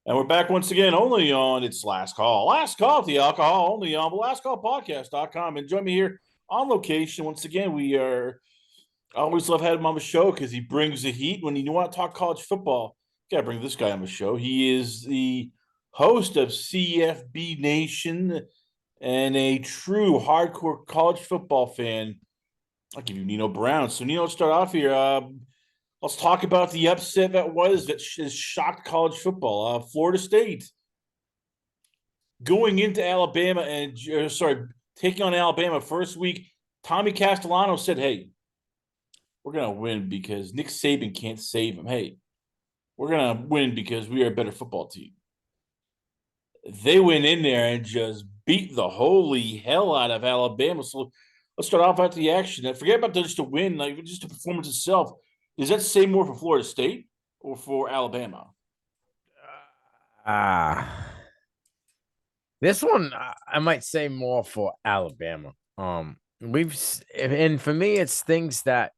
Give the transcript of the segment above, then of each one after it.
And we're back once again, only on It's Last Call. Last Call at the Alcohol, only on the lastcallpodcast.com. And join me here on location. Once again, I always love having him on the show because he brings the heat. When you want to talk college football, you got to bring this guy on the show. He is the host of CFB Nation and a true hardcore college football fan. I'll give you Nino Brown. So, Nino, let's start off here. Let's talk about the upset that has shocked college football. Florida State going into Alabama and taking on Alabama first week. Tommy Castellano said, "Hey, we're gonna win because Nick Saban can't save him. Hey, we're gonna win because we are a better football team." They went in there and just beat the holy hell out of Alabama. So let's start off at the action. And forget about just a win, like just the performance itself. Does that say more for Florida State or for Alabama? Ah, this one I might say more for Alabama. And for me, it's things that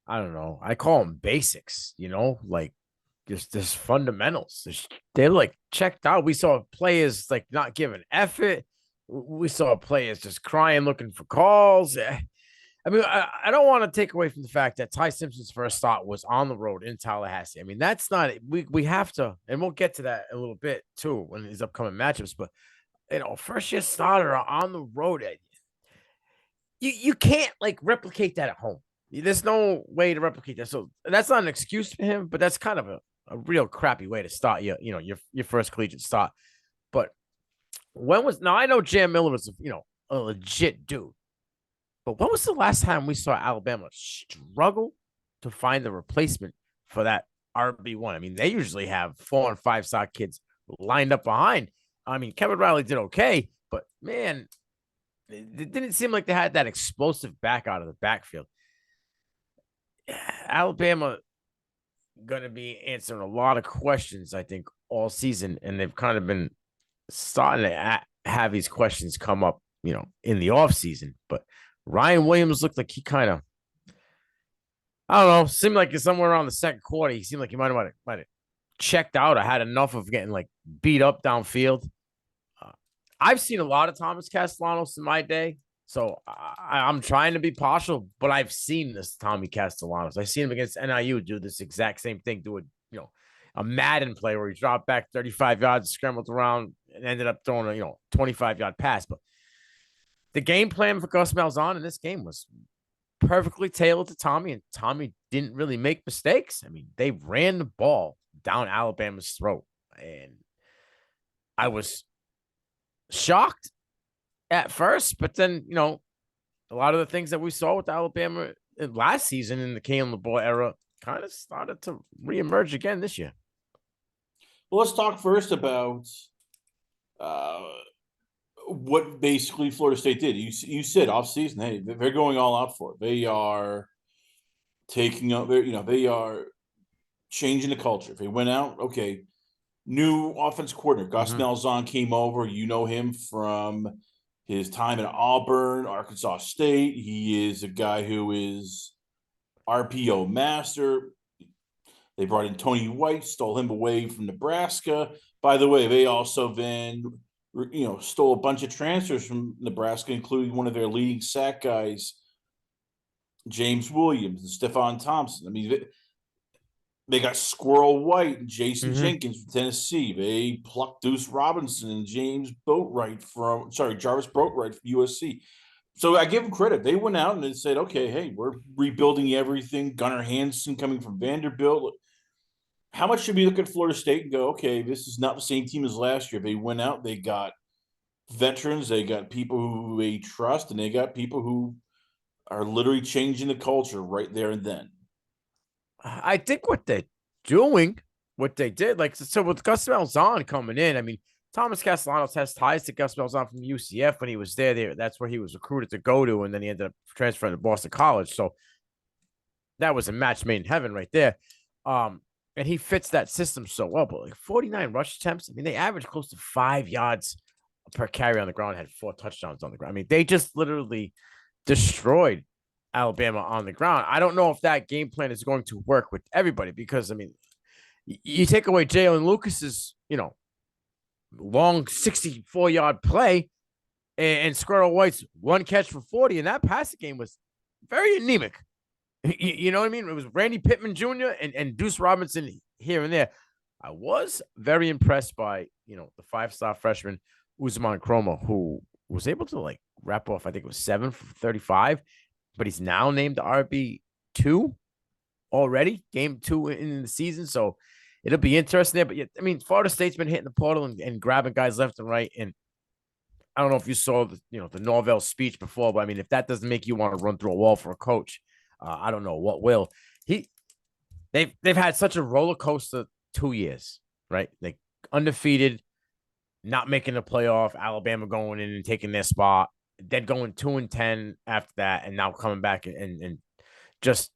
I don't know. I call them basics. Like just fundamentals. They're like checked out. We saw players like not giving effort. We saw players just crying, looking for calls. I mean, I don't want to take away from the fact that Ty Simpson's first start was on the road in Tallahassee. I mean, that's not we have to, and we'll get to that a little bit too when these upcoming matchups. But first year starter on the road, you can't like replicate that at home. There's no way to replicate that. So that's not an excuse for him, but that's kind of a real crappy way to start your first collegiate start. But now I know Jam Miller was a legit dude. But when was the last time we saw Alabama struggle to find the replacement for that RB1? I mean, they usually have 4 and 5 star kids lined up behind. I mean, Kevin Riley did okay, but man, it didn't seem like they had that explosive back out of the backfield. Alabama going to be answering a lot of questions, I think, all season, and they've kind of been starting to have these questions come up, in the offseason. But Ryan Williams looked like he kind of, I don't know, seemed like somewhere around the second quarter, he seemed like he might have checked out or had enough of getting like beat up downfield. I've seen a lot of Thomas Castellanos in my day, so I'm trying to be partial, but I've seen this Tommy Castellanos. I've seen him against NIU do this exact same thing, do a Madden play where he dropped back 35 yards, scrambled around, and ended up throwing a 25-yard pass. But the game plan for Gus Malzahn in this game was perfectly tailored to Tommy, and Tommy didn't really make mistakes. I mean, they ran the ball down Alabama's throat, and I was shocked at first, but then, a lot of the things that we saw with Alabama last season in the Kalen LeBoy era kind of started to reemerge again this year. Well, let's talk first about what basically Florida State did. You said off season, hey, they're going all out for it. They are taking up, they are changing the culture. They went out, okay, new offense coordinator. Gus Malzahn came over. You know him from his time at Auburn, Arkansas State. He is a guy who is RPO master. They brought in Tony White, stole him away from Nebraska. By the way, they also then, stole a bunch of transfers from Nebraska, including one of their leading sack guys, James Williams and Stephon Thompson. I mean, they got Squirrel White and Jason Jenkins from Tennessee. They plucked Deuce Robinson and Jarvis Boatwright from USC. So I give them credit. They went out and they said, okay, hey, we're rebuilding everything. Gunnar Hansen coming from Vanderbilt. How much should we look at Florida State and go, okay, this is not the same team as last year? They went out, they got veterans, they got people who they trust, and they got people who are literally changing the culture right there and then. I think what they're doing, what they did, like, so with Gus Malzahn coming in, I mean, Thomas Castellanos has ties to Gus Malzahn from UCF when he was there. That's where he was recruited to go to, and then he ended up transferring to Boston College. So that was a match made in heaven right there. And he fits that system so well. But like 49 rush attempts, I mean, they averaged close to 5 yards per carry on the ground, had 4 touchdowns on the ground. I mean, they just literally destroyed Alabama on the ground. I don't know if that game plan is going to work with everybody because, I mean, You take away Jalen Lucas's, long 64-yard play and Squirrel White's one catch for 40, and that passing game was very anemic. You know what I mean? It was Randy Pittman Jr. and Deuce Robinson here and there. I was very impressed by, the 5-star freshman Usman Chroma, who was able to wrap off, I think it was 7 for 35, but he's now named the RB2 already, game 2 in the season. So it'll be interesting there. But yeah, I mean, Florida State's been hitting the portal and grabbing guys left and right. And I don't know if you saw the Norvell speech before, but I mean, if that doesn't make you want to run through a wall for a coach, I don't know what will. They've had such a roller coaster 2 years, right? Like undefeated, not making the playoff, Alabama going in and taking their spot, then going 2-10 after that, and now coming back and just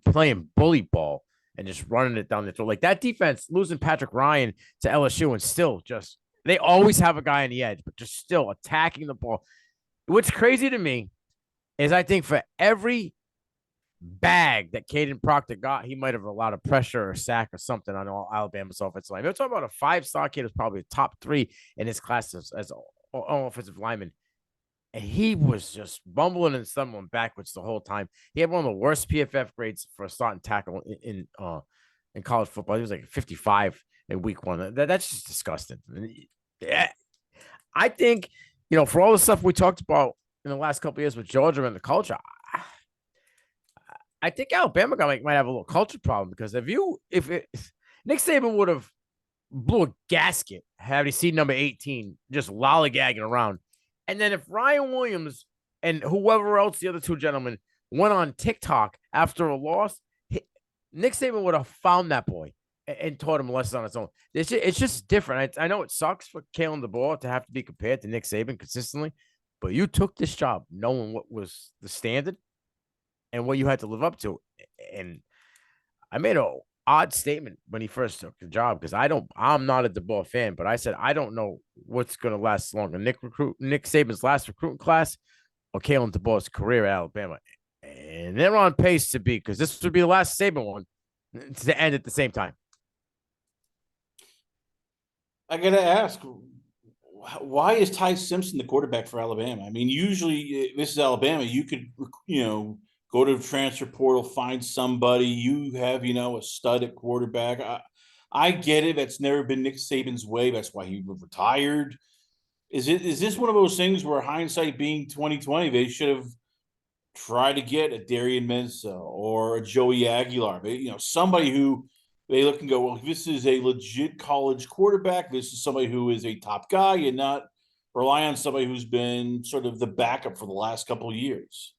playing bully ball and just running it down the throat. Like that defense, losing Patrick Ryan to LSU and still just they always have a guy on the edge, but just still attacking the ball. What's crazy to me is I think for every bag that Caden Proctor got, he might have allowed a pressure or a sack or something on all Alabama's offensive line. They're talking about a 5-star kid who's probably a top 3 in his class as an offensive lineman. And he was just bumbling and stumbling backwards the whole time. He had one of the worst PFF grades for a starting tackle in college football. He was like 55 in week 1. That's just disgusting. I think, for all the stuff we talked about in the last couple of years with Georgia and the culture, I think Alabama might have a little culture problem because if Nick Saban would have blew a gasket had he seen number 18 just lollygagging around, and then if Ryan Williams and whoever else the other 2 gentlemen went on TikTok after a loss, Nick Saban would have found that boy and taught him lessons on his own. It's just different. I know it sucks for Kalen DeBoer to have to be compared to Nick Saban consistently, but you took this job knowing what was the standard and what you had to live up to. And I made an odd statement when he first took the job because I'm not a DeBoer fan, but I said I don't know what's going to last longer, Nick Saban's last recruiting class or Kalen DeBoer's career at Alabama. And they're on pace to be, because this would be the last Saban one to end at the same time. I got to ask, why is Ty Simpson the quarterback for Alabama? I mean, usually this is Alabama. You could, go to the transfer portal, find somebody. You have, a stud at quarterback. I get it. That's never been Nick Saban's way. That's why he retired. Is this one of those things where hindsight being 2020, they should have tried to get a Darian Mensa or a Joey Aguilar, somebody who they look and go, well, this is a legit college quarterback. This is somebody who is a top guy and not rely on somebody who's been sort of the backup for the last couple of years.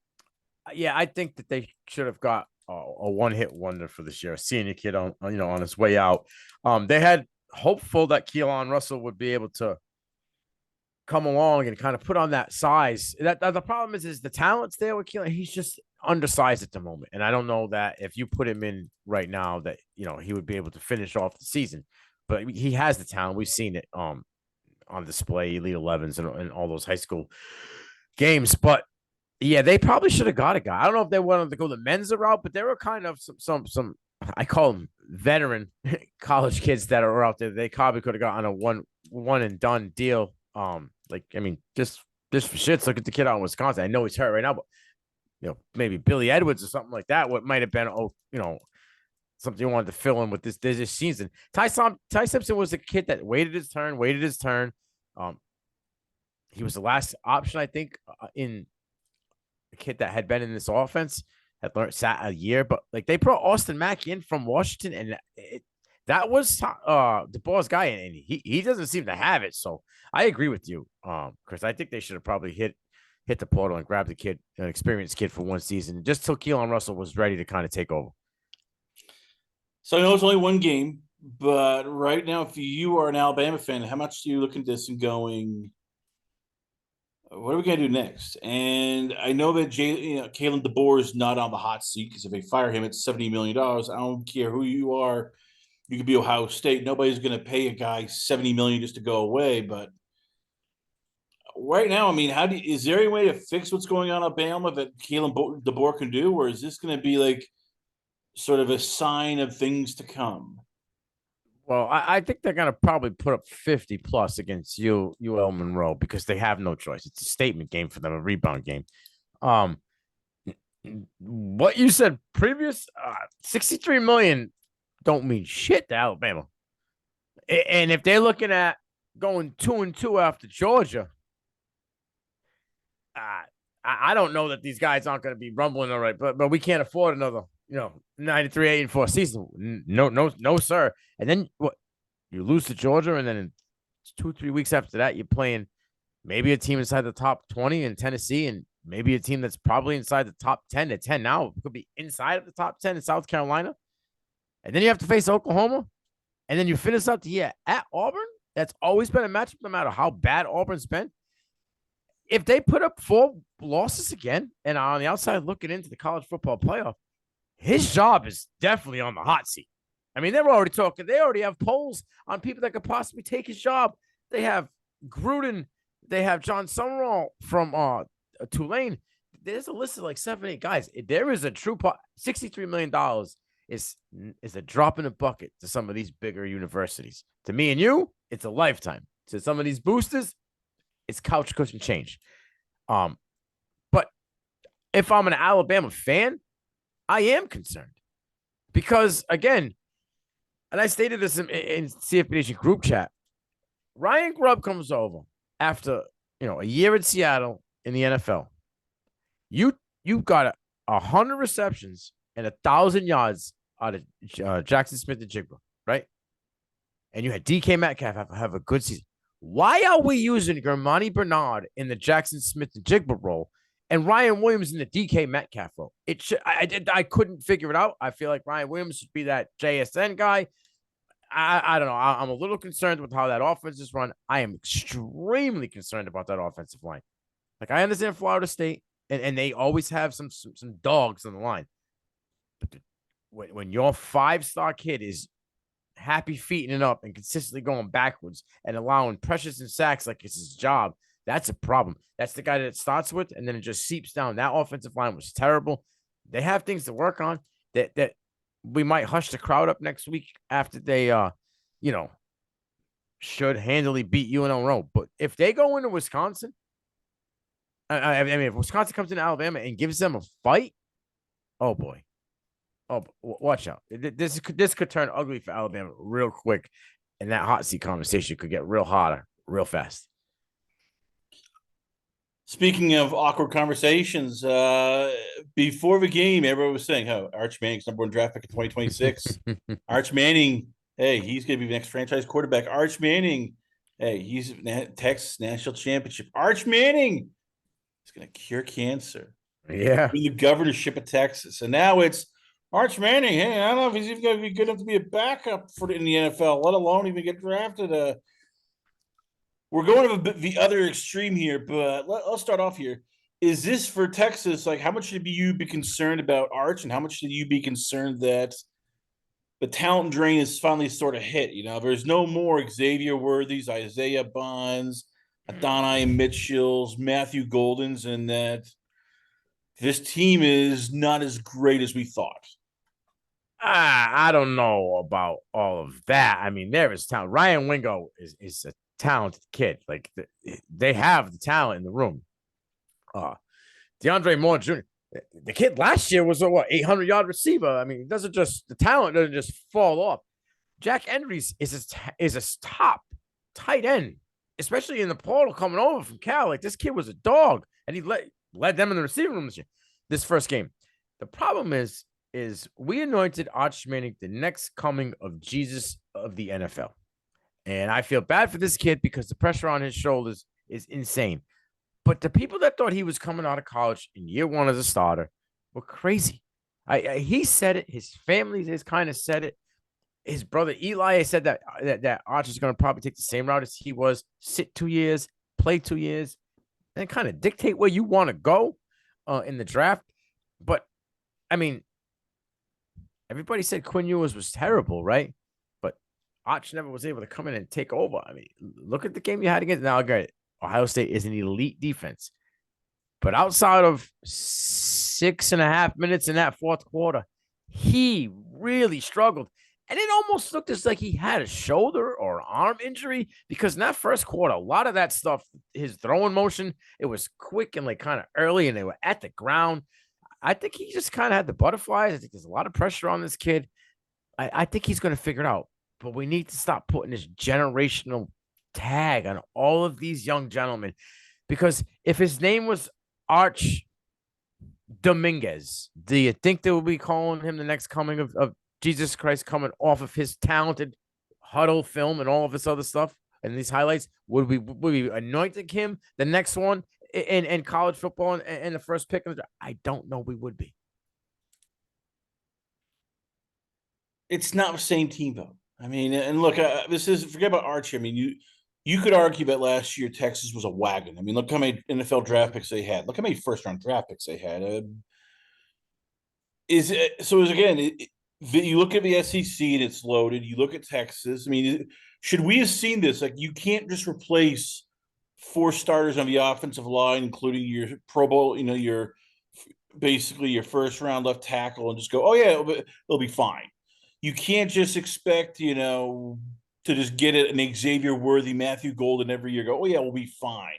Yeah, I think that they should have got a one-hit wonder for this year, a senior kid on his way out. They had hopeful that Keelan Russell would be able to come along and kind of put on that size. That the problem is the talent's there with Keelan. He's just undersized at the moment, and I don't know that if you put him in right now that he would be able to finish off the season. But he has the talent. We've seen it on display, Elite 11s and all those high school games. But yeah, they probably should have got a guy. I don't know if they wanted to go the Mensa route, but there were kind of some I call them veteran college kids that are out there. They probably could have got on a one and done deal. Just for shits, look at the kid out in Wisconsin. I know he's hurt right now, but maybe Billy Edwards or something like that. What might have been something you wanted to fill in with this season. Ty Simpson was a kid that waited his turn. He was the last option, I think, in a kid that had been in this offense, had sat a year, but they brought Austin Mack in from Washington, and that was the boss guy, and he doesn't seem to have it. So I agree with you, Chris. I think they should have probably hit the portal and grabbed the kid, an experienced kid for one season, just till Keelan Russell was ready to kind of take over. So I know it's only one game, but right now, if you are an Alabama fan, how much do you look at this and going, what are we going to do next? And I know that Kalen DeBoer is not on the hot seat because if they fire him, it's $70 million. I don't care who you are. You could be Ohio State. Nobody's going to pay a guy $70 million just to go away. But right now, I mean, is there any way to fix what's going on at Alabama that Kalen DeBoer can do, or is this going to be sort of a sign of things to come? Well, I think they're gonna probably put up 50 plus against UL Monroe because they have no choice. It's a statement game for them, a rebound game. Um, what you said previous, 63 million don't mean shit to Alabama. And if they're looking at going 2-2 after Georgia, I don't know that these guys aren't going to be rumbling all right, but we can't afford another 93-8-4 season. No, sir. And then what? You lose to Georgia, and then in 2-3 weeks after that, you're playing maybe a team inside the top 20 in Tennessee, and maybe a team that's probably inside the top 10 to 10 now. It could be inside of the top 10 in South Carolina. And then you have to face Oklahoma. And then you finish out the year at Auburn. That's always been a matchup, no matter how bad Auburn's been. If they put up 4 losses again and are on the outside looking into the college football playoff, his job is definitely on the hot seat. I mean, they're already talking. They already have polls on people that could possibly take his job. They have Gruden. They have John Summerall from Tulane. There's a list of like 7-8 guys. There is a true $63 million is a drop in the bucket to some of these bigger universities. To me and you, it's a lifetime. To some of these boosters, it's couch cushion change. But if I'm an Alabama fan, I am concerned because, again, and I stated this in CFB Nation group chat, Ryan Grubb comes over after a year in Seattle in the NFL. You got 100 receptions and 1,000 yards out of Jackson Smith-Njigba, right? And you had DK Metcalf have a good season. Why are we using Germani Bernard in the Jackson Smith-Njigba role and Ryan Williams in the DK Metcalf role? I couldn't figure it out. I feel like Ryan Williams should be that JSN guy. I don't know. I'm a little concerned with how that offense is run. I am extremely concerned about that offensive line. Like, I understand Florida State, and they always have some dogs on the line. But when your 5-star kid is happy feeting it up and consistently going backwards and allowing pressures and sacks like it's his job, that's a problem. That's the guy that it starts with, and then it just seeps down. That offensive line was terrible. They have things to work on that we might hush the crowd up next week after they, should handily beat UNLV. But if they go into Wisconsin, I mean, if Wisconsin comes into Alabama and gives them a fight, oh boy. Oh, watch out. This could turn ugly for Alabama real quick, and that hot seat conversation could get real hotter real fast. Speaking of awkward conversations, before the game, everyone was saying, "Oh, Arch Manning's #1 draft pick in 2026." Arch Manning, hey, he's going to be the next franchise quarterback. Arch Manning, hey, he's Texas national championship. Arch Manning is going to cure cancer. Yeah, Win the governorship of Texas, and now it's Arch Manning. Hey, I don't know if he's even going to be good enough to be a backup in the NFL, let alone even get drafted. We're going to the other extreme here, but let's start off here. Is this for Texas? Like, how much should you be concerned about Arch, and how much should you be concerned that the talent drain is finally sort of hit? There's no more Xavier Worthies, Isaiah Bonds, Adonai Mitchells, Matthew Goldens, and that this team is not as great as we thought. I don't know about all of that. I mean, there is talent. Ryan Wingo is a talented kid. Like, they have the talent in the room. DeAndre Moore Jr., the kid last year was a 800-yard receiver. I mean, the talent doesn't just fall off. Jack Endries is a top tight end, especially in the portal coming over from Cal. Like, this kid was a dog, and he led them in the receiving room this first game. The problem is we anointed Arch Manning the next coming of Jesus of the NFL. And I feel bad for this kid because the pressure on his shoulders is insane. But the people that thought he was coming out of college in year 1 as a starter were crazy. He said it. His family has kind of said it. His brother Eli said that Arch is going to probably take the same route as he was: sit 2 years, play 2 years, and kind of dictate where you want to go in the draft. But I mean, everybody said Quinn Ewers was terrible, right? But Arch never was able to come in and take over. I mean, look at the game you had against. Now, again, Ohio State is an elite defense. But outside of 6.5 minutes in that fourth quarter, he really struggled. And it almost looked as like he had a shoulder or arm injury because in that first quarter, a lot of that stuff, his throwing motion, it was quick and like kind of early and they were at the ground. I think he just kind of had the butterflies. I think there's a lot of pressure on this kid. I think he's going to figure it out, but we need to stop putting this generational tag on all of these young gentlemen because if his name was Arch Dominguez, do you think they will be calling him the next coming of Jesus Christ coming off of his talented huddle film and all of this other stuff and these highlights? Would we anointing him the next one in college football and the first pick? I don't know. We would be. It's not the same team though. I mean, and look, this is forget about Archie. I mean, you could argue that last year Texas was a wagon. I mean, look how many NFL draft picks they had. Look how many first round draft picks they had. Is it so? Is again, you look at the SEC and it's loaded. You look at Texas. I mean, should we have seen this? Like, you can't just replace four starters on the offensive line, including your Pro Bowl. You know, your basically your first round left tackle, and just go, oh yeah, it'll be fine. You can't just expect, to just get an Xavier Worthy, Matthew Golden every year. Go, oh yeah, we'll be fine.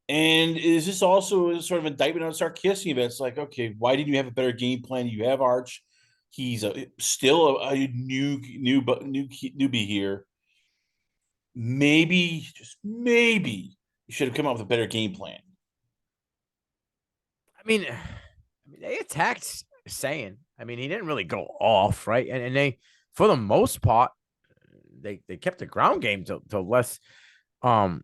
And is this also sort of indictment on Sarkisian? But it's like, okay, why didn't you have a better game plan? You have Arch. He's still a newbie here. Maybe, just maybe, you should have come up with a better game plan. I mean, they attacked Saying. I mean, he didn't really go off, right? And they, for the most part, they kept the ground game to less than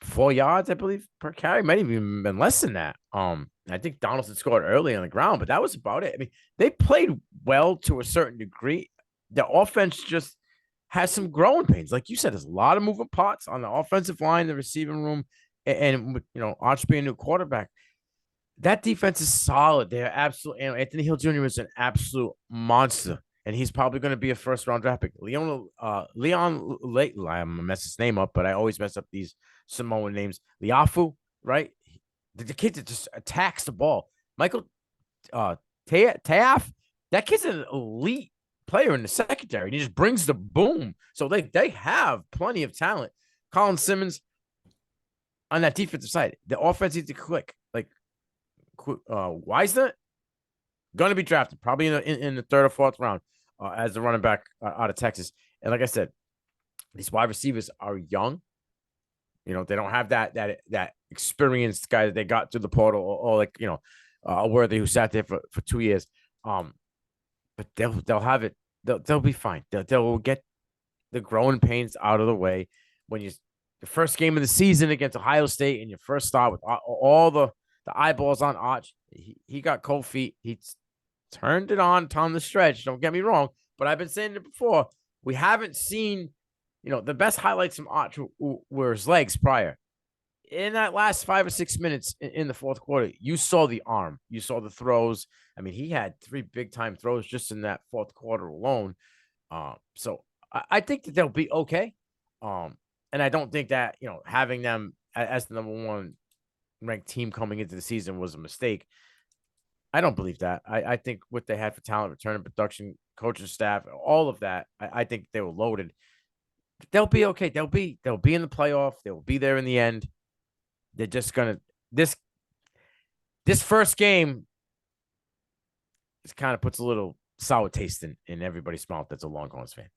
4 yards, I believe, per carry. Might have even been less than that. I think Donaldson scored early on the ground, but that was about it. I mean, they played well to a certain degree. The offense just has some growing pains. Like you said, there's a lot of moving parts on the offensive line, the receiving room, and Arch being a new quarterback. That defense is solid. They're absolutely. Anthony Hill Jr. is an absolute monster, and he's probably going to be a first round draft pick. Leon Late, I'm gonna mess his name up, but I always mess up these Samoan names. Liafu, right? The kid that just attacks the ball. Michael Teaf, that kid's an elite player in the secondary. And he just brings the boom. So they have plenty of talent. Colin Simmons on that defensive side, the offense needs to click. Like Wisner going to be drafted probably in the third or fourth round as the running back out of Texas. And like I said, these wide receivers are young. They don't have that experienced guy that they got through the portal or like, a Worthy who sat there for 2 years. But they'll have it. They'll be fine. They'll get the growing pains out of the way when the first game of the season against Ohio State and your first start with all the eyeballs on Arch. He got cold feet. He turned it on the stretch. Don't get me wrong, but I've been saying it before. We haven't seen, the best highlights from Arch were his legs prior. In that last 5 or 6 minutes in the fourth quarter, you saw the arm. You saw the throws. I mean, he had 3 big-time throws just in that fourth quarter alone. So I think that they'll be okay. And I don't think that, having them as the number 1 ranked team coming into the season was a mistake. I don't believe that. I think what they had for talent, return and production, coaching staff, all of that, I think they were loaded. They'll be okay. They'll be in the playoff. They'll be there in the end. They're just gonna this first game. It kind of puts a little sour taste in everybody's mouth. That's a Longhorns fan.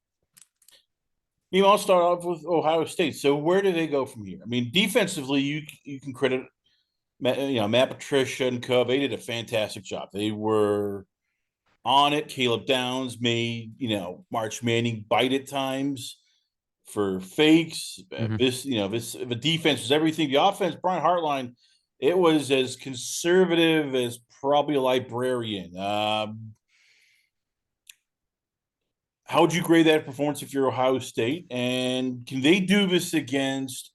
I'll start off with Ohio State. So where do they go from here? I mean, defensively, you can credit Matt Patricia and Co. They did a fantastic job. They were on it. Caleb Downs made March Manning bite at times for fakes. Mm-hmm. The defense was everything. The offense, Brian Hartline, it was as conservative as probably a librarian. How would you grade that performance if you're Ohio State? And can they do this against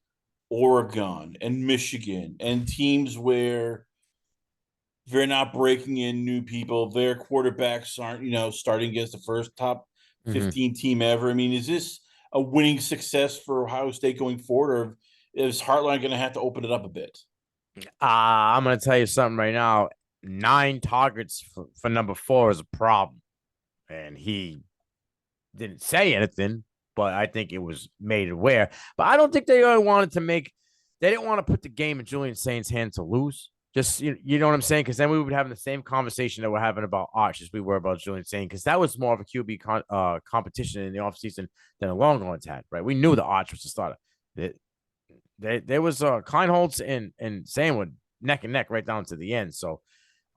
Oregon and Michigan and teams where they're not breaking in new people? Their quarterbacks aren't, starting against the first top 15 team ever. I mean, is this a winning success for Ohio State going forward, or is Hartline going to have to open it up a bit? I'm going to tell you something right now. 9 targets for number 4 is a problem. and he didn't say anything, but I think it was made aware. But I don't think they wanted to make. They didn't want to put the game in Julian Saint's hands to lose. Just you know what I'm saying? Because then we would have the same conversation that we're having about Arch as we were about Julian Saint, because that was more of a QB competition in the offseason than the Longhorns had, right? We knew the Arch was the starter. There was Kleinholz and Saint were neck and neck right down to the end. So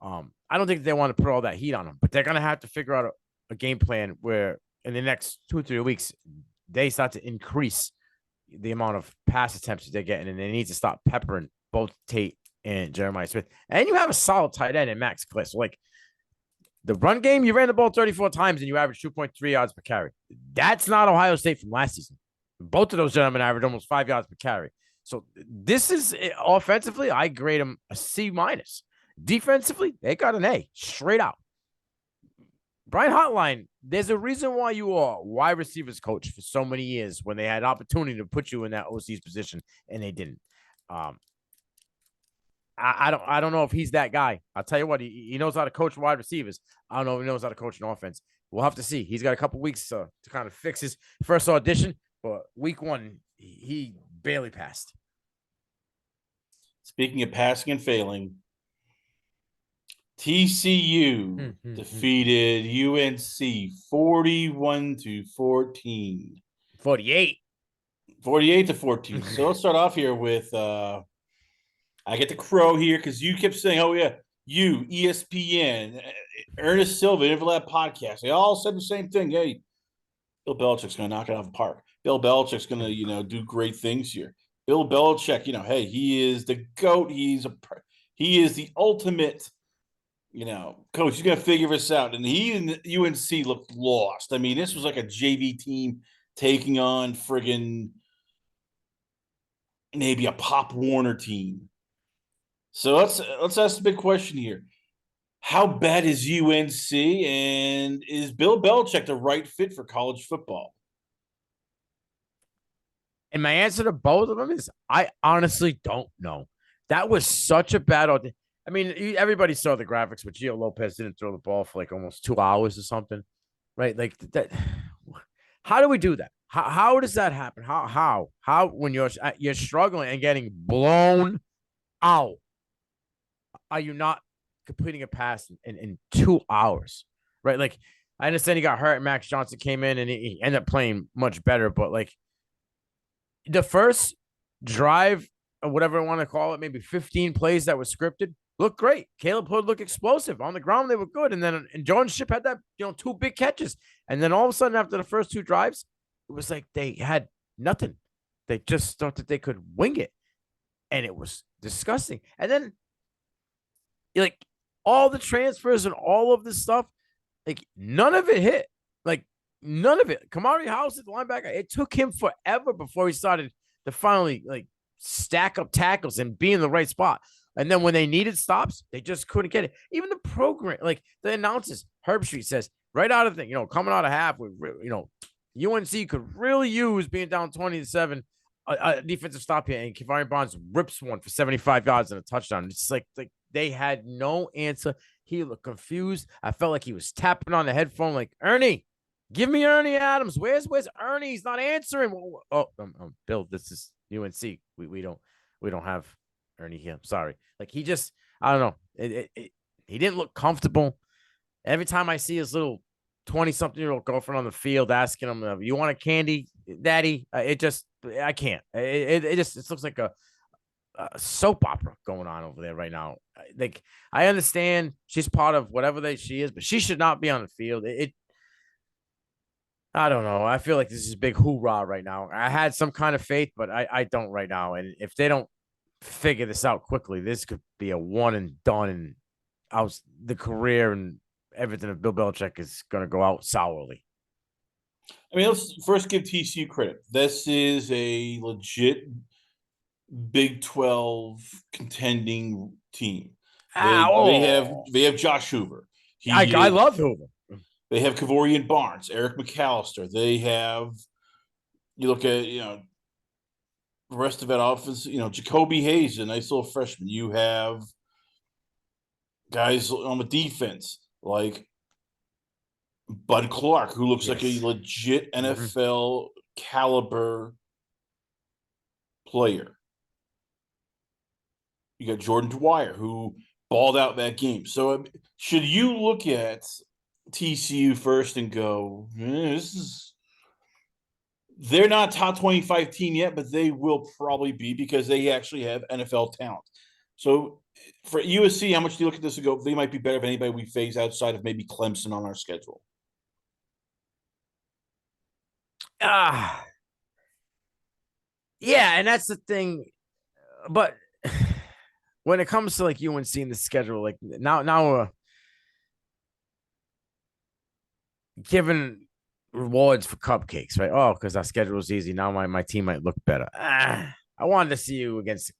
I don't think they want to put all that heat on them, but they're gonna have to figure out a game plan where in the next 2 or 3 weeks they start to increase the amount of pass attempts that they're getting, and they need to stop peppering both Tate and Jeremiah Smith. And you have a solid tight end in Max Kliss. Like the run game, you ran the ball 34 times and you averaged 2.3 yards per carry. That's not Ohio State from last season. Both of those gentlemen averaged almost 5 yards per carry. So this is offensively, I grade them a C minus. Defensively, they got an A straight out. Brian Hotline, there's a reason why you are wide receivers coach for so many years when they had opportunity to put you in that OC's position and they didn't. I don't know if he's that guy. I'll tell you what, he knows how to coach wide receivers. I don't know if he knows how to coach an offense. We'll have to see. He's got a couple weeks to kind of fix his first audition, but week one, he barely passed. Speaking of passing and failing, TCU defeated UNC 41-14. 48. 48-14. So let's start off here with I get the crow here because you kept saying, oh, yeah, you, ESPN, Ernest Silva, Everlab Podcast. They all said the same thing. Hey, Bill Belichick's going to knock it out of the park. Bill Belichick's going to, do great things here. Bill Belichick, hey, he is the GOAT. He is the ultimate, coach. He's going to figure this out. And he and UNC looked lost. I mean, this was like a JV team taking on friggin' maybe a Pop Warner team. So let's ask the big question here. How bad is UNC, and is Bill Belichick the right fit for college football? And my answer to both of them is I honestly don't know. That was such a bad audition. I mean, everybody saw the graphics, but Gio Lopez didn't throw the ball for like almost 2 hours or something, right? Like that. How do we do that? How does that happen? How when you're struggling and getting blown out, are you not completing a pass in 2 hours, right? Like I understand he got hurt and Max Johnson came in and he ended up playing much better, but like the first drive or whatever I want to call it, maybe 15 plays that was scripted, looked great. Caleb Hood looked explosive. On the ground, they were good. And then Jordan Shipp had that, 2 big catches. And then all of a sudden, after the first 2 drives, it was like they had nothing. They just thought that they could wing it. And it was disgusting. And then, like, all the transfers and all of this stuff, like, none of it hit. Like, none of it. Kamari House at the linebacker, it took him forever before he started to finally, like, stack up tackles and be in the right spot. And then when they needed stops, they just couldn't get it. Even the program, like the announcers, Herb Street says right out of the thing, coming out of half, UNC could really use being down 20-7, a defensive stop here, and Kevarian Barnes rips one for 75 yards and a touchdown. It's like they had no answer. He looked confused. I felt like he was tapping on the headphone, like Ernie. Give me Ernie Adams. Where's Ernie? He's not answering. Oh, Bill, this is UNC. We don't have Ernie here. I'm sorry. Like he just, I don't know. He didn't look comfortable. Every time I see his little 20-something-year-old girlfriend on the field asking him, "You want a candy, Daddy?" I can't. It looks like a soap opera going on over there right now. Like I understand she's part of whatever she is, but she should not be on the field. I don't know. I feel like this is a big hoorah right now. I had some kind of faith, but I don't right now. And if they don't figure this out quickly, this could be a one and done, and out the career and everything of Bill Belichick is going to go out sourly. I mean, let's first give TCU credit. This is a legit Big 12 contending team. They have Josh Hoover. I love Hoover. They have Kevorian Barnes, Eric McAllister. They have, you look at, the rest of that offense, Jacoby Hayes, a nice little freshman. You have guys on the defense like Bud Clark, who looks like a Yes. legit Mm-hmm. NFL caliber player. You got Jordan Dwyer, who balled out that game. So should you look at TCU first and go, this is they're not top 25 team yet, but they will probably be because they actually have NFL talent. So for USC, how much do you look at this and go, they might be better than anybody we face outside of maybe Clemson on our schedule? Ah, yeah, and that's the thing. But when it comes to like UNC and the schedule, like now giving rewards for cupcakes, right? Oh, because our schedule is easy. Now my team might look better. I wanted to see you against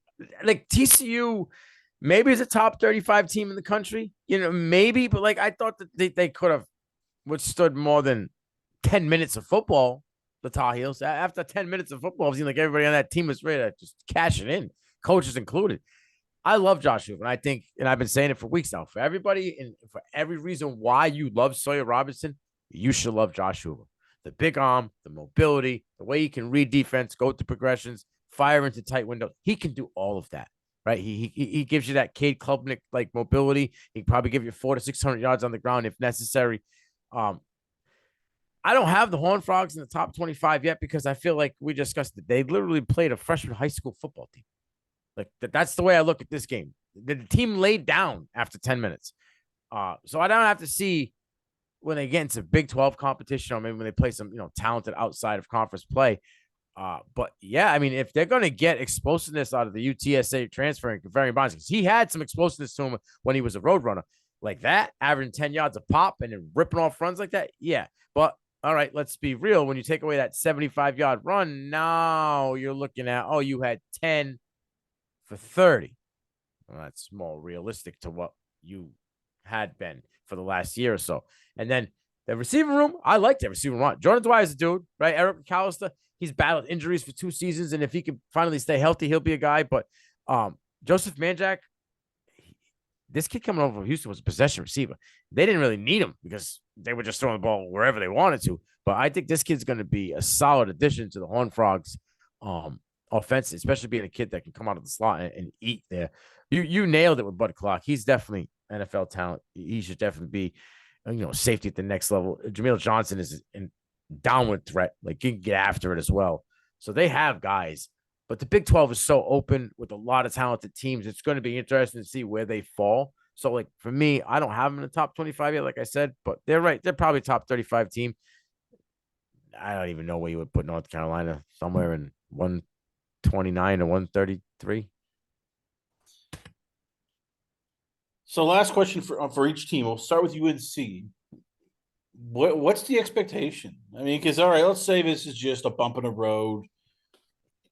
like TCU. Maybe it's a top 35 team in the country, maybe, but like I thought that they could have withstood more than 10 minutes of football. The Tar Heels, after 10 minutes of football, it seemed like everybody on that team was ready to just cash it in, coaches included. I love Josh Hoover. And I think, and I've been saying it for weeks now, for everybody and for every reason why you love Sawyer Robinson, you should love Josh Hoover. The big arm, the mobility, the way he can read defense, go through progressions, fire into tight windows. He can do all of that, right? He gives you that Cade Klubnik like mobility. He can probably give you 400 to 600 yards on the ground if necessary. I don't have the Horned Frogs in the top 25 yet because I feel like we discussed it. They literally played a freshman high school football team. Like that's the way I look at this game. The team laid down after 10 minutes. So I don't have to see when they get into Big 12 competition or maybe when they play some, talented outside of conference play. But yeah, I mean, if they're going to get explosiveness out of the UTSA transferring Kavarian Bonds, because he had some explosiveness to him when he was a road runner like that, averaging 10 yards a pop and then ripping off runs like that. Yeah. But all right, let's be real. When you take away that 75-yard run, now you're looking at, you had 10 for 30. Well, that's more realistic to what you had been for the last year or so. And then the receiving room, I like that receiving room. Jordan Dwyer is a dude, right? Eric McAllister, he's battled injuries for 2 seasons, and if he can finally stay healthy, he'll be a guy. But Joseph Manjack, this kid coming over from Houston was a possession receiver. They didn't really need him because they were just throwing the ball wherever they wanted to. But I think this kid's going to be a solid addition to the Horned Frogs offense, especially being a kid that can come out of the slot and eat there. You nailed it with Bud Clark. He's definitely NFL talent. He should definitely be, safety at the next level. Jameel Johnson is a downward threat. Like, you can get after it as well. So they have guys. But the Big 12 is so open with a lot of talented teams. It's going to be interesting to see where they fall. So, like, for me, I don't have them in the top 25 yet, like I said, but they're right. They're probably top 35 team. I don't even know where you would put North Carolina, somewhere in 129 to 133. So last question for each team. We'll start with UNC. What's the expectation? I mean, because all right, let's say this is just a bump in the road.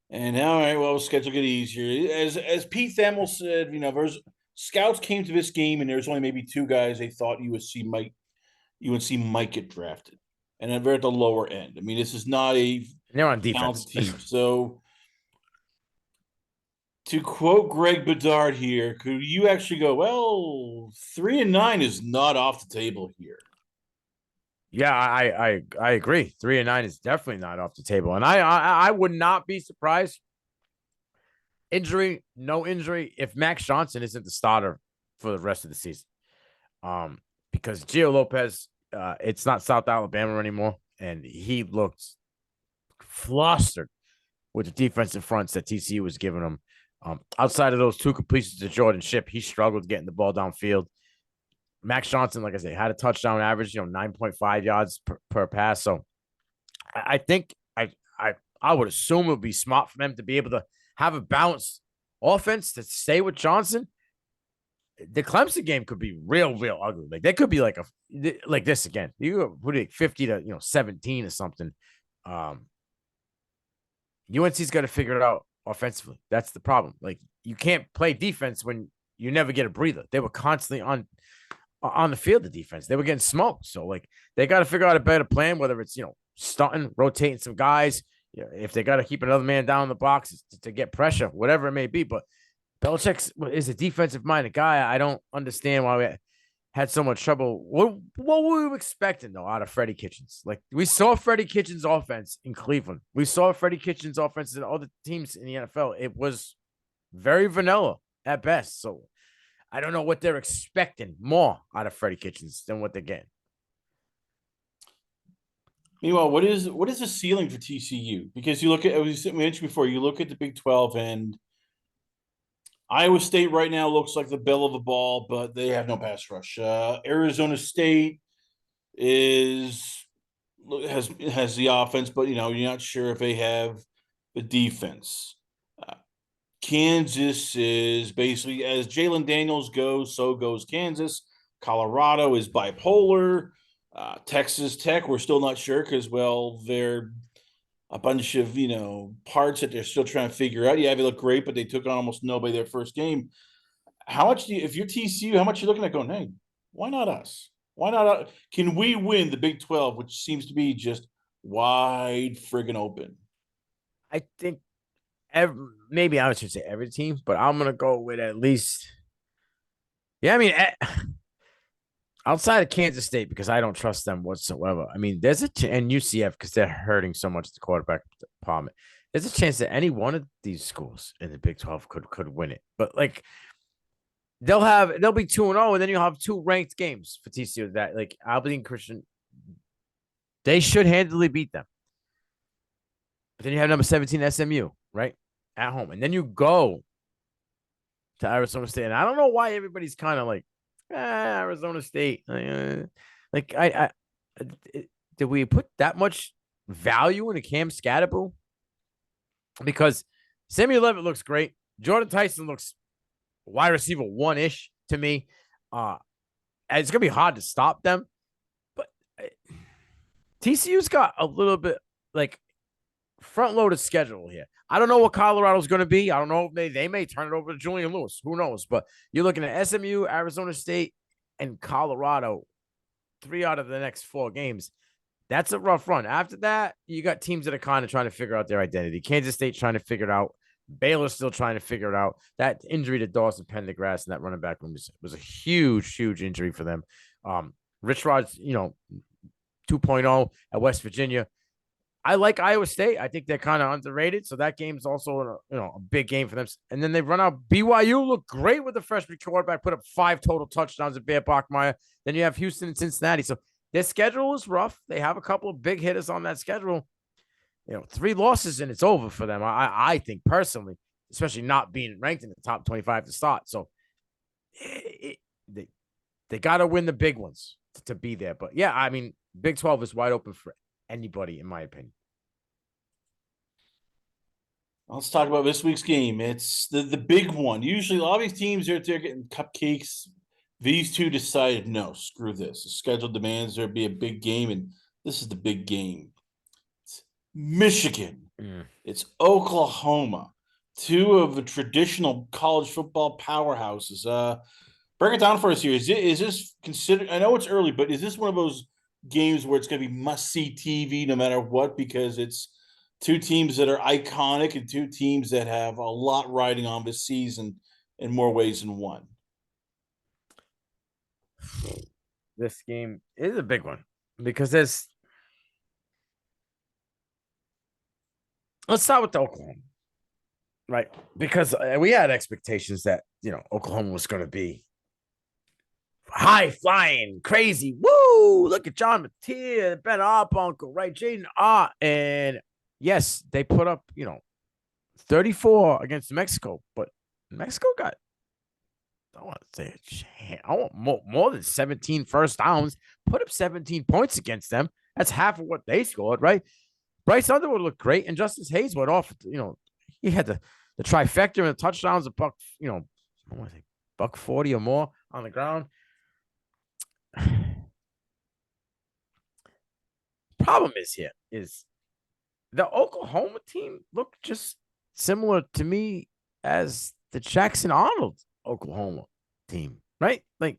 And all right, well, schedule get easier. As Pete Thamel said, there's scouts came to this game and there's only maybe 2 guys they thought UNC might get drafted, and they're at the lower end. I mean, this is not a they're on defense team. So, to quote Greg Bedard here, could you actually go, well, 3-9 is not off the table here? Yeah, I agree. 3-9 is definitely not off the table, and I would not be surprised. Injury, no injury, if Max Johnson isn't the starter for the rest of the season, because Gio Lopez, it's not South Alabama anymore, and he looked flustered with the defensive fronts that TCU was giving him. Outside of those 2 completions to Jordan Shipp, he struggled getting the ball downfield. Max Johnson, like I said, had a touchdown average, 9.5 yards per pass. So I think I would assume it would be smart for them to be able to have a balanced offense to stay with Johnson. The Clemson game could be real ugly. Like, they could be like this again. You put it 50 to 17 or something. UNC's got to figure it out offensively. That's the problem. Like, you can't play defense when you never get a breather. They were constantly on the field, the defense. They were getting smoked. So, like, they got to figure out a better plan, whether it's, stunting, rotating some guys, if they got to keep another man down in the box to get pressure, whatever it may be. But Belichick is a defensive-minded guy. I don't understand why we had so much trouble. What were we expecting though out of Freddie Kitchens? Like we saw Freddie Kitchens' offense in Cleveland. We saw Freddie Kitchens' offense in other teams in the NFL. It was very vanilla at best. So I don't know what they're expecting more out of Freddie Kitchens than what they're getting. Meanwhile, what is the ceiling for TCU? Because you look at, as we mentioned before, you look at the Big 12, and Iowa State right now looks like the belle of the ball, but they have no pass rush. Arizona State is has the offense, but you're not sure if they have the defense. Uh, Kansas is basically, as Jalen Daniels goes, so goes Kansas. Colorado is bipolar. Texas Tech, we're still not sure because, well, they're a bunch of parts that they're still trying to figure out. Yeah, they look great, but they took on almost nobody their first game. How much do you, if you're TCU, how much are you looking at going, hey, why not us? Why not us? Can we win the Big 12, which seems to be just wide friggin' open? I think maybe I should say every team, but I'm gonna go with at least. Yeah, I mean, outside of Kansas State, because I don't trust them whatsoever. I mean, there's and UCF because they're hurting so much at the quarterback department. There's a chance that any one of these schools in the Big 12 could win it, but like they'll be 2-0, and then you'll have two ranked games for TCU that like Abilene Christian. They should handily beat them. But then you have number 17 SMU, right? At home. And then you go to Arizona State. And I don't know why everybody's kind of like, Arizona State. Like, did we put that much value into Cam Scatterbo? Because Samuel Levitt looks great. Jordan Tyson looks wide receiver one-ish to me. It's going to be hard to stop them. But TCU's got a little bit like front-loaded schedule here. I don't know what Colorado's going to be. I don't know if they may turn it over to Julian Lewis. Who knows? But you're looking at SMU, Arizona State, and Colorado, 3 out of the next 4 games. That's a rough run. After that, you got teams that are kind of trying to figure out their identity. Kansas State trying to figure it out. Baylor's still trying to figure it out. That injury to Dawson Pendergrass in that running back room was a huge, huge injury for them. Rich Rod's, 2.0 at West Virginia. I like Iowa State. I think they're kind of underrated. So that game's also a big game for them. And then they run out. BYU look great with the freshman quarterback, put up 5 total touchdowns at Bear Bachmeier. Then you have Houston and Cincinnati. So their schedule is rough. They have a couple of big hitters on that schedule. 3 losses and it's over for them. I think personally, especially not being ranked in the top 25 to start. So they got to win the big ones to be there. But yeah, I mean, Big 12 is wide open for anybody, in my opinion. Let's talk about this week's game. It's the big one. Usually, a lot of these teams are there getting cupcakes. These two decided, no, screw this. The schedule demands there be a big game, and this is the big game. It's Michigan. It's Oklahoma. 2 of the traditional college football powerhouses. Break it down for us here. Is this considered? I know it's early, but is this one of those games where it's going to be must-see TV no matter what, because it's 2 teams that are iconic and 2 teams that have a lot riding on this season in more ways than one? This game is a big one because let's start with the Oklahoma, right? Because we had expectations that, Oklahoma was going to be high flying, crazy. Woo! Look at John Mateer, Ben Arbuncle, right? Jaden Ott. And yes, they put up, 34 against Mexico, but Mexico got, I want to say, I want more than 17 first downs, put up 17 points against them. That's half of what they scored, right? Bryce Underwood looked great, and Justice Hayes went off, he had the trifecta and the touchdowns, a buck, I want to say buck 40 or more on the ground. Problem is the Oklahoma team looked just similar to me as the Jackson Arnold Oklahoma team, right? Like,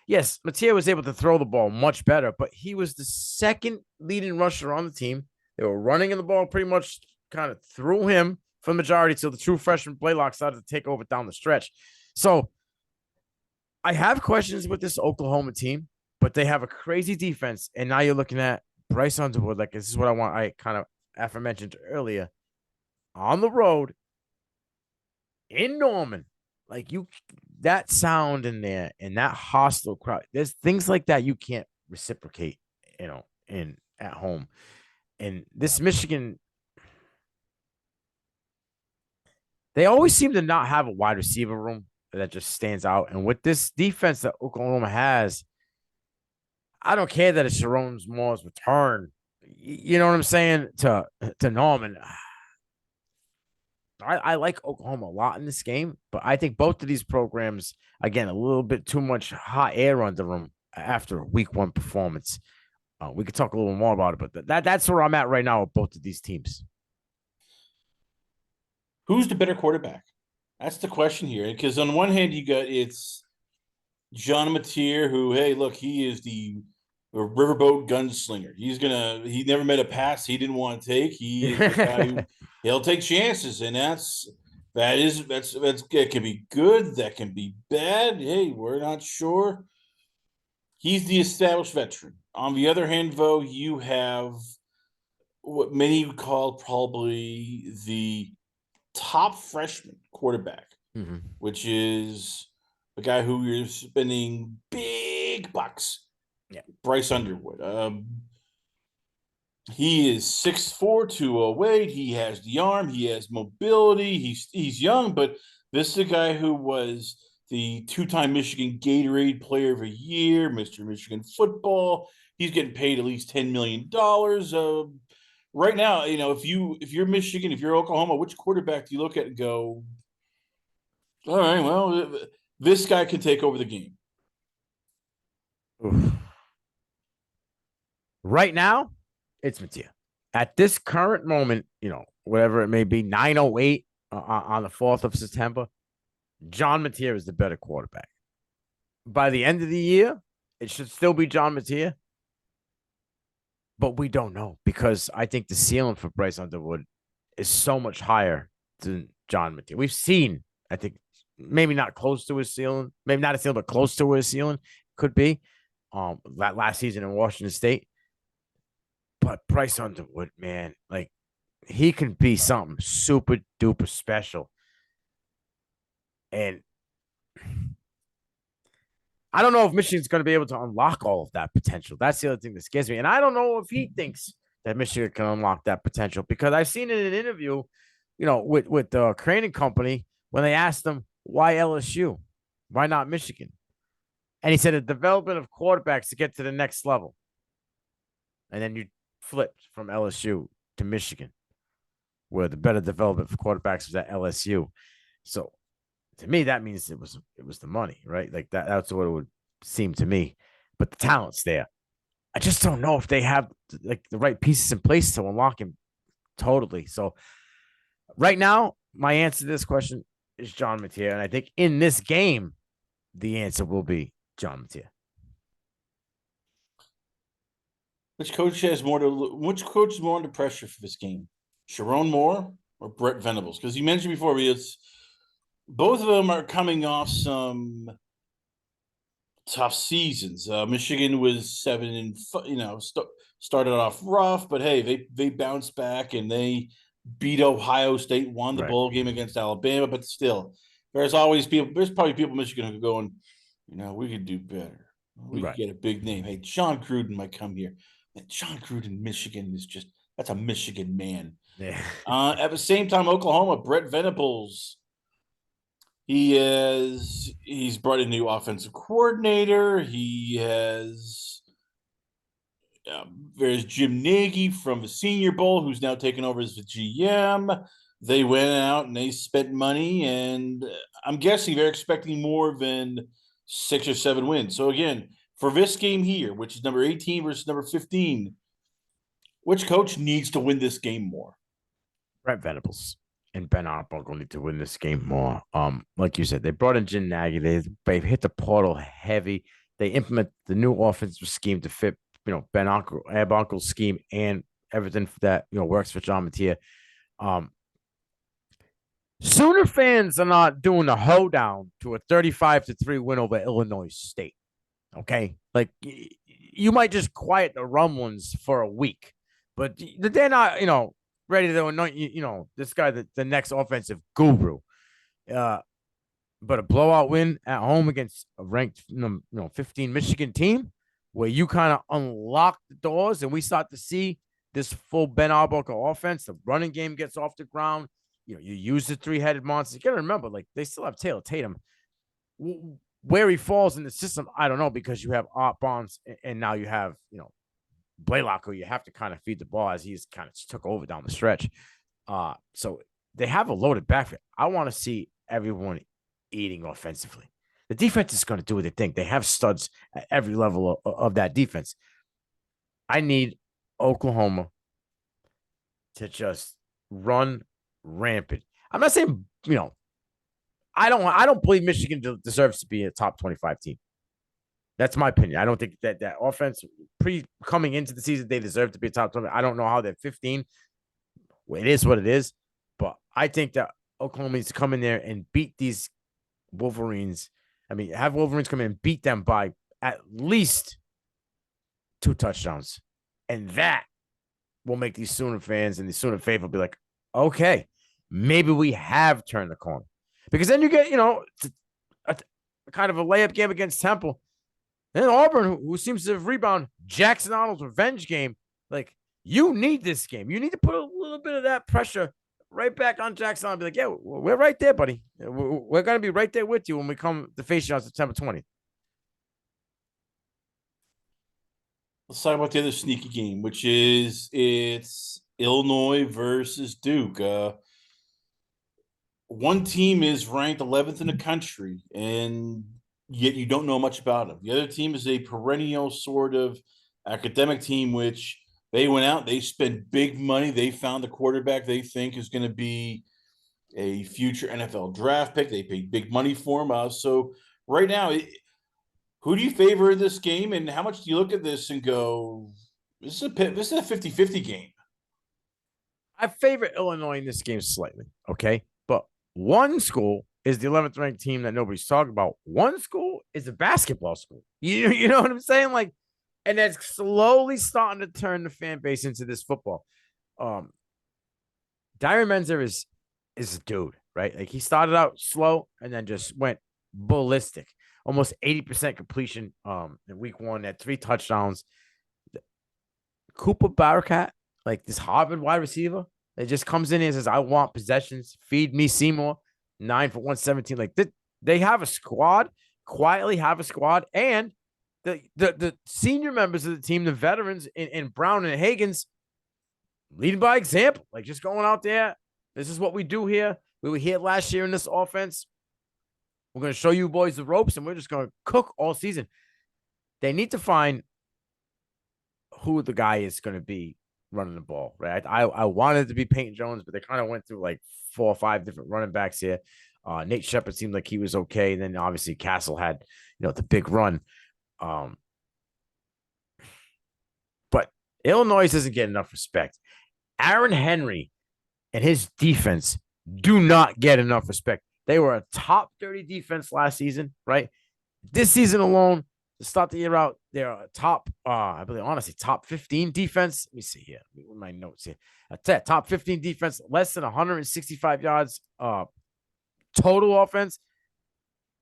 yes, Mateer was able to throw the ball much better, but he was the second leading rusher on the team. They were running in the ball pretty much kind of through him for the majority till the true freshman Blaylock started to take over down the stretch. So I have questions with this Oklahoma team, but they have a crazy defense. And now you're looking at Bryce Underwood. Like, this is what I want. I kind of aforementioned earlier on the road in Norman. Like, that sound in there and that hostile crowd, there's things like that you can't reciprocate, in at home. And this Michigan, they always seem to not have a wide receiver room that just stands out. And with this defense that Oklahoma has, I don't care that it's Sharon Moore's return. You know what I'm saying? To Norman. I like Oklahoma a lot in this game, but I think both of these programs, again, a little bit too much hot air under them after a week one performance. We could talk a little more about it, but that's where I'm at right now with both of these teams. Who's the better quarterback? That's the question here. Because on one hand, it's John Mateer, who, hey, look, he is the riverboat gunslinger. He never made a pass he didn't want to take. He is the guy who he'll take chances, and that's it can be good, that can be bad. Hey, we're not sure. He's the established veteran. On the other hand, though, you have what many would call probably the top freshman quarterback, Mm-hmm. which is a guy who you're spending big bucks. Yeah. Bryce Underwood. He is 6'4", 208. He has the arm. He has mobility. He's young, but this is a guy who was the two-time Michigan Gatorade Player of the Year, Mr. Michigan Football. He's getting paid at least $10 million. Right now, if you're Michigan, if you're Oklahoma, which quarterback do you look at and go, all right, well, this guy can take over the game? Oof. Right now, it's Mateer. At this current moment, whatever it may be, 9:08 on the 4th of September, John Mateer is the better quarterback. By the end of the year, it should still be John Mateer, but we don't know because I think the ceiling for Bryce Underwood is so much higher than John Mateer. We've seen, I think, maybe not close to his ceiling, maybe not a ceiling, but close to his ceiling could be. That last season in Washington State. But Bryce Underwood, man, like, he can be something super duper special. And I don't know if Michigan's going to be able to unlock all of that potential. That's the other thing that scares me. And I don't know if he thinks that Michigan can unlock that potential because I've seen it in an interview, with the Crane and Company when they asked him, why LSU? Why not Michigan? And he said the development of quarterbacks to get to the next level. And then you flipped from LSU to Michigan, where the better development for quarterbacks was at LSU. So to me, that means it was the money, right? Like that's what it would seem to me. But the talent's there. I just don't know if they have like the right pieces in place to unlock him totally. So right now, my answer to this question is John Mateer. And I think in this game, the answer will be John Mateer. Which coach is more under pressure for this game? Sharon Moore or Brett Venables? Because you mentioned before, it's both of them are coming off some tough seasons. Michigan was 7 and started off rough, but hey, they bounced back and they beat Ohio State, won the bowl game against Alabama. But still, there's probably people in Michigan who are going, we could do better. We could get a big name. Hey, John Gruden might come here. And John Gruden, Michigan is that's a Michigan man. Yeah. At the same time, Oklahoma, Brett Venables, he's brought a new offensive coordinator. He has there's Jim Nagy from the Senior Bowl, who's now taken over as the GM. They went out and they spent money, and I'm guessing they're expecting more than 6 or 7 wins. So again, for this game here, which is number 18 versus number 15, which coach needs to win this game more? Brett Venables and Ben Arbuckle need to win this game more. Like you said, they brought in Jim Nagy. They've hit the portal heavy. They implement the new offensive scheme to fit, Ben Arbuckle's scheme and everything that works for John Mateer. Sooner fans are not doing a hoedown to a 35-3 win over Illinois State. Okay, like you might just quiet the rumblings for a week, but they're not, ready to anoint this guy the next offensive guru. Uh, but a blowout win at home against a ranked 15 Michigan team, where you kind of unlock the doors and we start to see this full Ben Arbuckle offense. The running game gets off the ground. You use the three-headed monster. You got to remember, like, they still have Taylor Tatum. Where he falls in the system, I don't know, because you have Art Bonds and now you have, Blaylock, who you have to kind of feed the ball as he's kind of took over down the stretch. So they have a loaded backfield. I want to see everyone eating offensively. The defense is going to do what they think. They have studs at every level of that defense. I need Oklahoma to just run rampant. I'm not saying, I don't believe Michigan deserves to be a top 25 team. That's my opinion. I don't think that offense coming into the season, they deserve to be a top 20. I don't know how they're 15. Well, it is what it is. But I think that Oklahoma needs to come in there and beat these Wolverines. I mean, have Wolverines come in and beat them by at least 2 touchdowns. And that will make these Sooner fans and the Sooner faithful be like, okay, maybe we have turned the corner. Because then you get, a kind of a layup game against Temple. And Auburn, who seems to have rebounded Jackson Arnold's revenge game. Like, you need this game. You need to put a little bit of that pressure right back on Jackson Arnold. Be like, yeah, we're right there, buddy. We're going to be right there with you when we come to face you on September 20th. Let's talk about the other sneaky game, which is it's Illinois versus Duke. One team is ranked 11th in the country, and yet you don't know much about them. The other team is a perennial sort of academic team, which they went out, they spent big money. They found the quarterback they think is going to be a future NFL draft pick. They paid big money for him. So right now, who do you favor in this game, and how much do you look at this and go, this is a 50-50 game? I favor Illinois in this game slightly, okay? But one school is the 11th ranked team that nobody's talking about. One school is a basketball school. You know what I'm saying? Like, and that's slowly starting to turn the fan base into this football. Darian Menzer is a dude, right? Like, he started out slow and then just went ballistic. Almost 80% completion in week 1 at 3 touchdowns. Cooper Barakat, like this Harvard wide receiver, that just comes in and says, I want possessions. Feed me Seymour. 9 for 117. Like, they have a squad, quietly have a squad, and the senior members of the team, the veterans in Brown and Higgins, leading by example. Like, just going out there. This is what we do here. We were here last year in this offense. We're going to show you boys the ropes, and we're just going to cook all season. They need to find who the guy is going to be running the ball, right? I wanted to be Peyton Jones, but they kind of went through like 4 or 5 different running backs here. Nate Shepard seemed like he was okay. And then obviously Castle had, the big run. But Illinois doesn't get enough respect. Aaron Henry and his defense do not get enough respect. They were a top 30 defense last season, right? This season alone, to start the year out, they're a top, I believe, honestly, top 15 defense. Let me see here. Let me read my notes here. Top 15 defense, less than 165 yards total offense,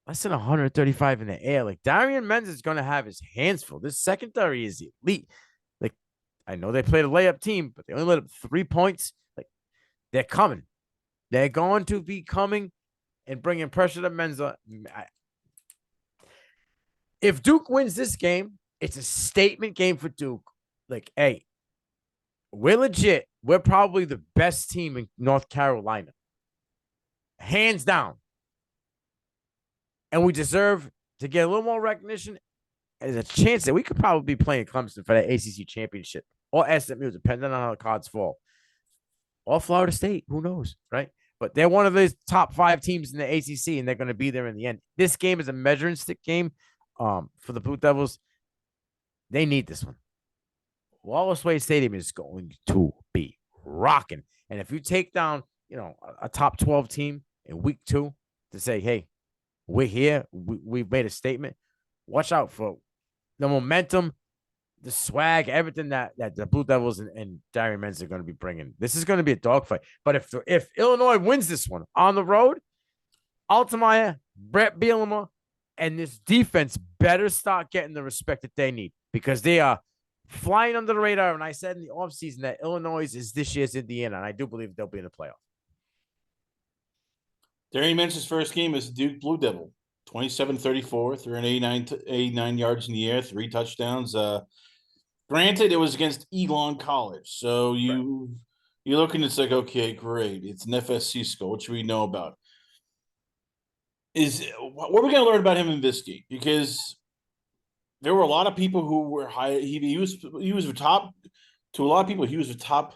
less than 135 in the air. Like, Darian Menz is going to have his hands full. This secondary is elite. Like, I know they played a layup team, but they only let up 3 points. Like, they're coming. They're going to be coming and bringing pressure to Menza. If Duke wins this game, it's a statement game for Duke. Like, hey, we're legit. We're probably the best team in North Carolina. Hands down. And we deserve to get a little more recognition. There's a chance that we could probably be playing Clemson for that ACC championship or SMU, depending on how the cards fall. Or Florida State. Who knows, right? But they're one of those top 5 teams in the ACC, and they're going to be there in the end. This game is a measuring stick game for the Blue Devils. They need this one. Wallace Wade Stadium is going to be rocking. And if you take down, a top 12 team in week 2 to say, hey, we're here. We've made a statement. Watch out for the momentum, the swag, everything that the Blue Devils and Darian Menz are going to be bringing. This is going to be a dogfight. But if Illinois wins this one on the road, Altmaier, Brett Bielema, and this defense better start getting the respect that they need because they are flying under the radar. And I said in the offseason that Illinois is this year's Indiana, and I do believe they'll be in the playoff. Darian Menz's first game is Duke Blue Devil, 27-34, 389 yards in the air, 3 touchdowns. Granted, it was against Elon College, so you're looking. It's like, okay, great. It's an FSC school. What should we know about? What are we going to learn about him in this game? Because there were a lot of people who were high. He was the top to a lot of people. He was the top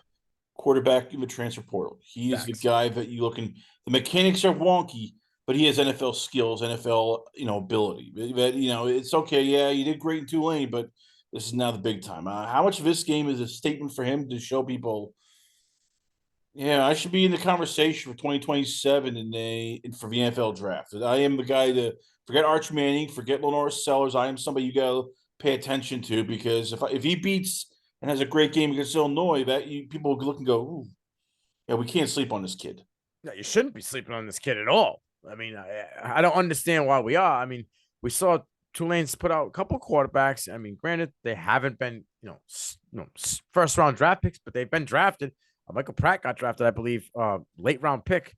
quarterback in the transfer portal. He is the guy that you look in. The mechanics are wonky, but he has NFL skills, NFL ability. That it's okay. Yeah, you did great in Tulane, but this is now the big time. How much of this game is a statement for him to show people? Yeah, I should be in the conversation for 2027 for the NFL draft. I am the guy to forget Arch Manning, forget Lenore Sellers. I am somebody you got to pay attention to because if he beats and has a great game against Illinois, people look and go, ooh, yeah, we can't sleep on this kid. No, you shouldn't be sleeping on this kid at all. I mean, I don't understand why we are. I mean, we saw Tulane's put out a couple of quarterbacks. I mean, granted, they haven't been, first round draft picks, but they've been drafted. Michael Pratt got drafted, I believe, late round pick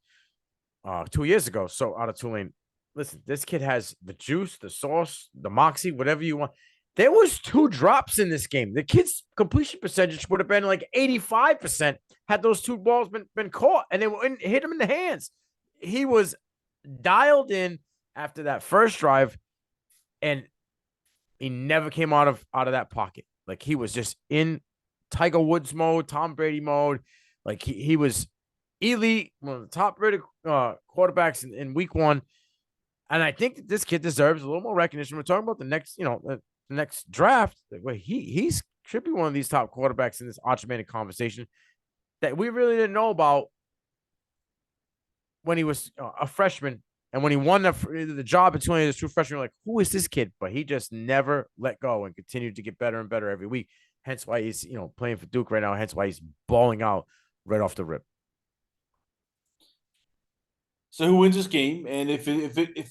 2 years ago. So out of Tulane, listen, this kid has the juice, the sauce, the moxie, whatever you want. There was 2 drops in this game. The kid's completion percentage would have been like 85% had those 2 balls been caught and they hit him in the hands. He was dialed in after that first drive, and he never came out of that pocket. Like he was just in Tiger Woods mode, Tom Brady mode. Like he was elite, one of the top rated quarterbacks in week 1. And I think that this kid deserves a little more recognition. We're talking about the next, the next draft. Where he should be one of these top quarterbacks in this Arch Manning conversation that we really didn't know about when he was a freshman. And when he won the job at Tulane as a true freshman, like, who is this kid? But he just never let go and continued to get better and better every week. Hence why he's, playing for Duke right now. Hence why he's balling out right off the rip. So who wins this game? And if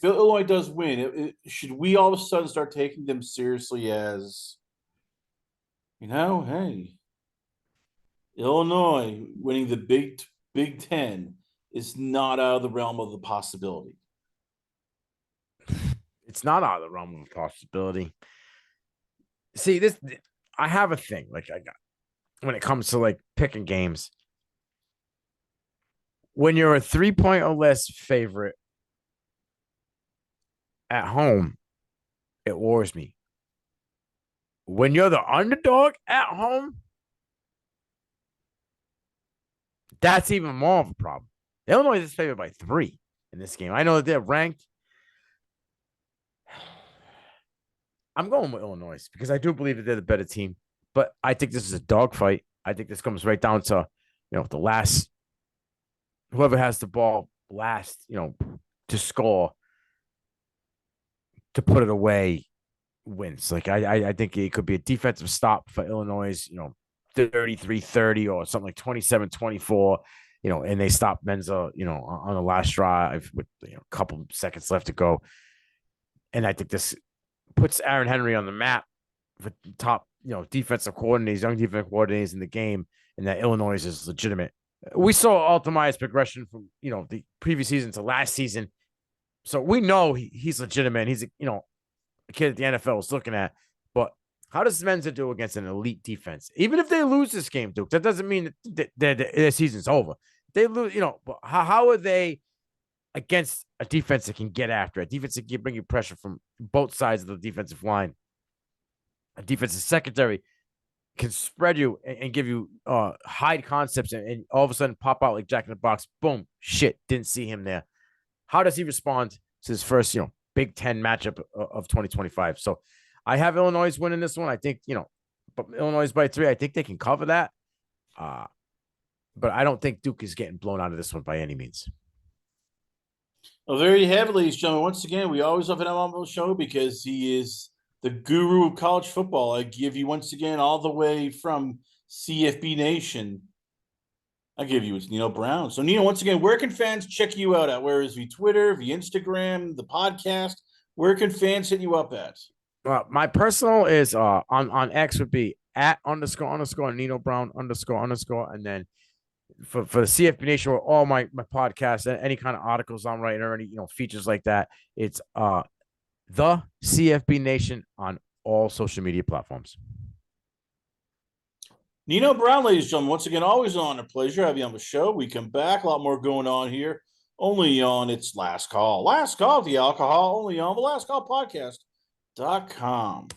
Illinois does win, should we all of a sudden start taking them seriously as, hey, Illinois winning the Big Ten is not out of the realm of the possibility. It's not out of the realm of possibility. See, I have a thing when it comes to like picking games. When you're a 3-point or less favorite at home, it worries me. When you're the underdog at home, that's even more of a problem. Illinois is favored by 3 in this game. I know that they're ranked. I'm going with Illinois because I do believe that they're the better team, but I think this is a dogfight. I think this comes right down to, the last, whoever has the ball last, to score, to put it away, wins. Like, I think it could be a defensive stop for Illinois, 33-30 or something like 27-24, and they stop Menza, on the last drive with a couple seconds left to go. And I think this puts Aaron Henry on the map for top, defensive coordinators, young defensive coordinators in the game, and that Illinois is legitimate. We saw Altmaier's progression from, the previous season to last season. So we know he's legitimate. He's, a kid that the NFL is looking at. But how does Menza do against an elite defense? Even if they lose this game, Duke, that doesn't mean that their season's over. They lose, but how are they against a defense that can get after a defense that can bring you pressure from both sides of the defensive line? A defensive secondary can spread you and give you hide concepts and all of a sudden pop out like Jack in the Box. Boom, shit, didn't see him there. How does he respond to his first, Big Ten matchup of 2025? So I have Illinois winning this one. I think, but Illinois by 3. I think they can cover that. But I don't think Duke is getting blown out of this one by any means. Well, there you have it, ladies and gentlemen. Once again, we always love an MMO show because he is the guru of college football. I give you once again all the way from CFB Nation. I give you it's Nino Brown. So Nino, once again, where can fans check you out at? Where is via Twitter, via Instagram, the podcast? Where can fans hit you up at? My personal is on X would be at __ Nino Brown __, and then for the CFB Nation or all my podcasts, any kind of articles I'm writing or any features like that, it's the CFB Nation on all social media platforms. Nino Brown, ladies and gentlemen, once again, always an honor, pleasure to have you on the show. We come back, a lot more going on here, only on It's Last Call. Last Call, the alcohol, only on the Last Call Podcast.com.